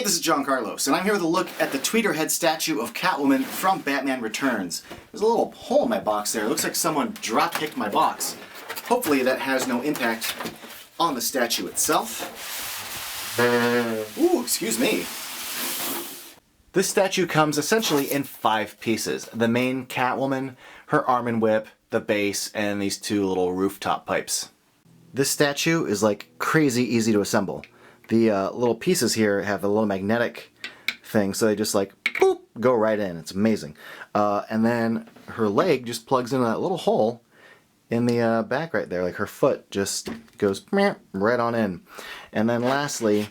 Hey, this is John Carlos, and I'm here with a look at the TWEETERHEAD statue of Catwoman from Batman Returns. There's a little hole in my box there. It looks like someone drop-kicked my box. Hopefully that has no impact on the statue itself. Ooh, excuse me. This statue comes essentially in 5 pieces. The main Catwoman, her arm and whip, the base, and these 2 little rooftop pipes. This statue is like crazy easy to assemble. The little pieces here have a little magnetic thing, so they just like, boop, go right in. It's amazing. And then her leg just plugs into that little hole in the back right there. Like her foot just goes right on in. And then lastly,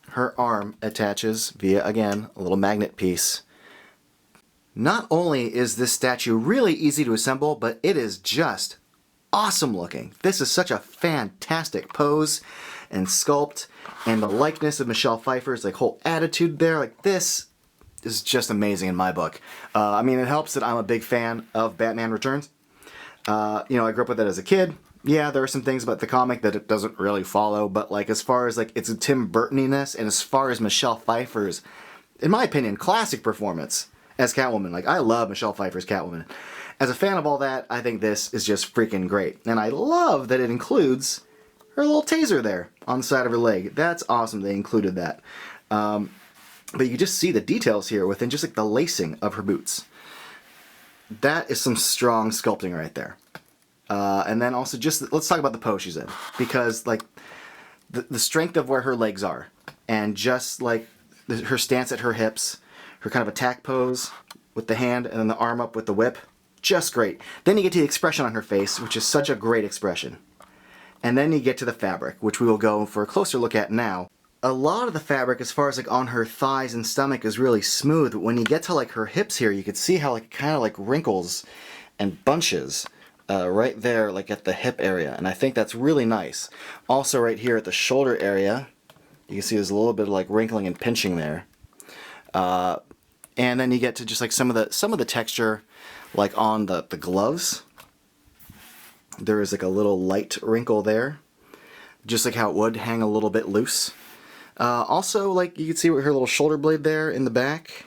her arm attaches via, again, a little magnet piece. Not only is this statue really easy to assemble, but it is just awesome looking. This is such a fantastic pose and sculpt, and the likeness of Michelle Pfeiffer's like whole attitude there, like this is just amazing in my book. I mean, it helps that I'm a big fan of Batman Returns. You know, I grew up with it as a kid. Yeah, there are some things about the comic that it doesn't really follow, but like as far as like its Tim Burtoniness, and as far as Michelle Pfeiffer's, in my opinion, classic performance as Catwoman. Like, I love Michelle Pfeiffer's Catwoman. As a fan of all that, I think this is just freaking great. And I love that it includes her little taser there on the side of her leg. That's awesome they included that. But you can just see the details here within just like the lacing of her boots. That is some strong sculpting right there. And then also just, let's talk about the pose she's in. Because like the strength of where her legs are, and just like her stance at her hips, her kind of attack pose with the hand and then the arm up with the whip, just great. Then you get to the expression on her face, which is such a great expression. And then you get to the fabric, which we will go for a closer look at now. A lot of the fabric, as far as like on her thighs and stomach, is really smooth. But when you get to like her hips here, you can see how like it kind of like wrinkles and bunches right there, like at the hip area. And I think that's really nice. Also right here at the shoulder area, you can see there's a little bit of like wrinkling and pinching there. And then you get to just like some of the texture, like on the gloves. There is like a little light wrinkle there, just like how it would hang a little bit loose. Also, like you can see her little shoulder blade there in the back.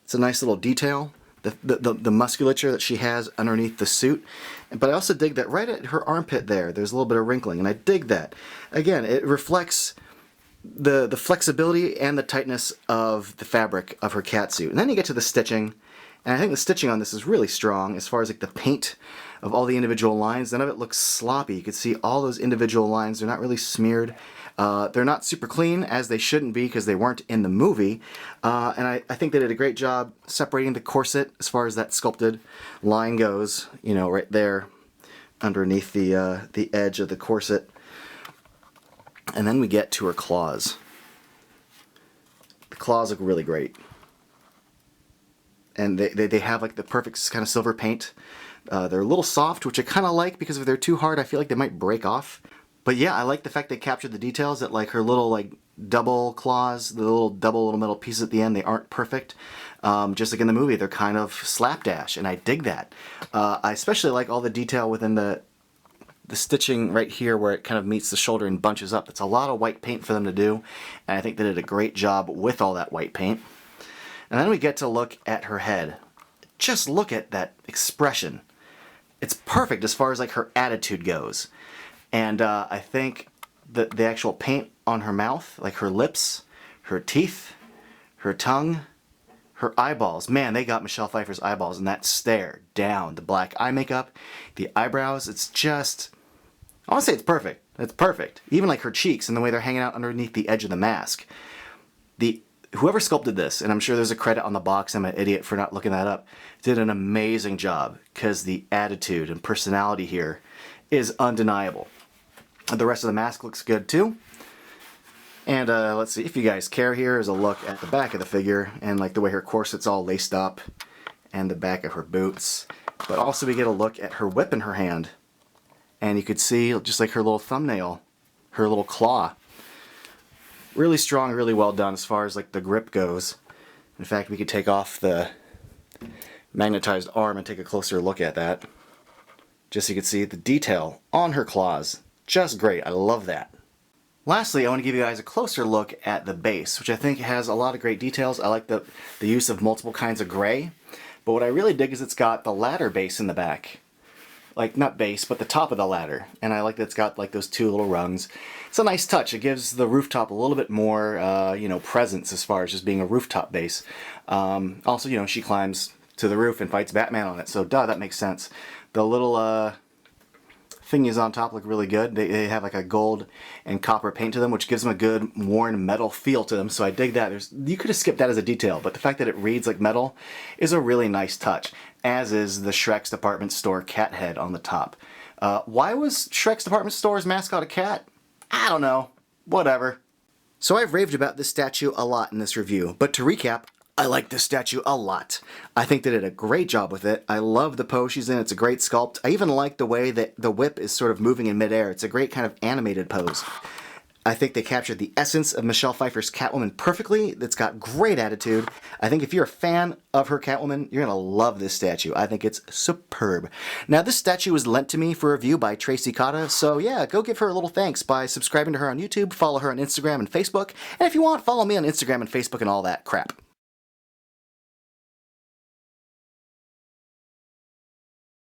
It's a nice little detail. The musculature that she has underneath the suit. But I also dig that right at her armpit there's a little bit of wrinkling, and I dig that. Again, it reflects the flexibility and the tightness of the fabric of her catsuit. And then you get to the stitching, and I think the stitching on this is really strong as far as like the paint of all the individual lines. None of it looks sloppy. You can see all those individual lines. They're not really smeared. They're not super clean, as they shouldn't be because they weren't in the movie. And I think they did a great job separating the corset as far as that sculpted line goes, you know, right there underneath the edge of the corset. And then we get to her claws. The claws look really great. And they have like the perfect kind of silver paint. They're a little soft, which I kind of like, because if they're too hard, I feel like they might break off. But yeah, I like the fact they captured the details, that like her little like double claws, the little double metal pieces at the end, they aren't perfect. Just like in the movie, they're kind of slapdash, and I dig that. I especially like all the detail within the stitching right here where it kind of meets the shoulder and bunches up. It's a lot of white paint for them to do, and I think they did a great job with all that white paint. And then we get to look at her head. Just look at that expression. It's perfect as far as like her attitude goes. And I think that the actual paint on her mouth, like her lips, her teeth, her tongue, her eyeballs. Man, they got Michelle Pfeiffer's eyeballs, and that stare down, the black eye makeup, the eyebrows. It's just, I want to say it's perfect. It's perfect. Even like her cheeks and the way they're hanging out underneath the edge of the mask. Whoever sculpted this, and I'm sure there's a credit on the box, I'm an idiot for not looking that up, did an amazing job, because the attitude and personality here is undeniable. The rest of the mask looks good too. And let's see, if you guys care, here is a look at the back of the figure, and like the way her corset's all laced up, and the back of her boots. But also we get a look at her whip in her hand, and you could see just like her little thumbnail, her little claw. Really strong, really well done as far as like the grip goes. In fact, we could take off the magnetized arm and take a closer look at that. Just so you can see the detail on her claws. Just great. I love that. Lastly, I want to give you guys a closer look at the base, which I think has a lot of great details. I like the use of multiple kinds of gray, but what I really dig is it's got the ladder base in the back. Like, not base, but the top of the ladder. And I like that it's got like those two little rungs. It's a nice touch. It gives the rooftop a little bit more, you know, presence as far as just being a rooftop base. Also, you know, she climbs to the roof and fights Batman on it, so duh, that makes sense. The little thingies on top look really good. They have like a gold and copper paint to them, which gives them a good worn metal feel to them, so I dig that. You could have skipped that as a detail, but the fact that it reads like metal is a really nice touch, as is the Shrek's department store cat head on the top. Why was Shrek's department store's mascot a cat? I don't know. Whatever. So I've raved about this statue a lot in this review, but to recap, I like this statue a lot. I think they did a great job with it. I love the pose she's in. It's a great sculpt. I even like the way that the whip is sort of moving in midair. It's a great kind of animated pose. I think they captured the essence of Michelle Pfeiffer's Catwoman perfectly. It's got great attitude. I think if you're a fan of her Catwoman, you're going to love this statue. I think it's superb. Now, this statue was lent to me for review by Tracy Cotta, so yeah, go give her a little thanks by subscribing to her on YouTube, follow her on Instagram and Facebook, and if you want, follow me on Instagram and Facebook and all that crap.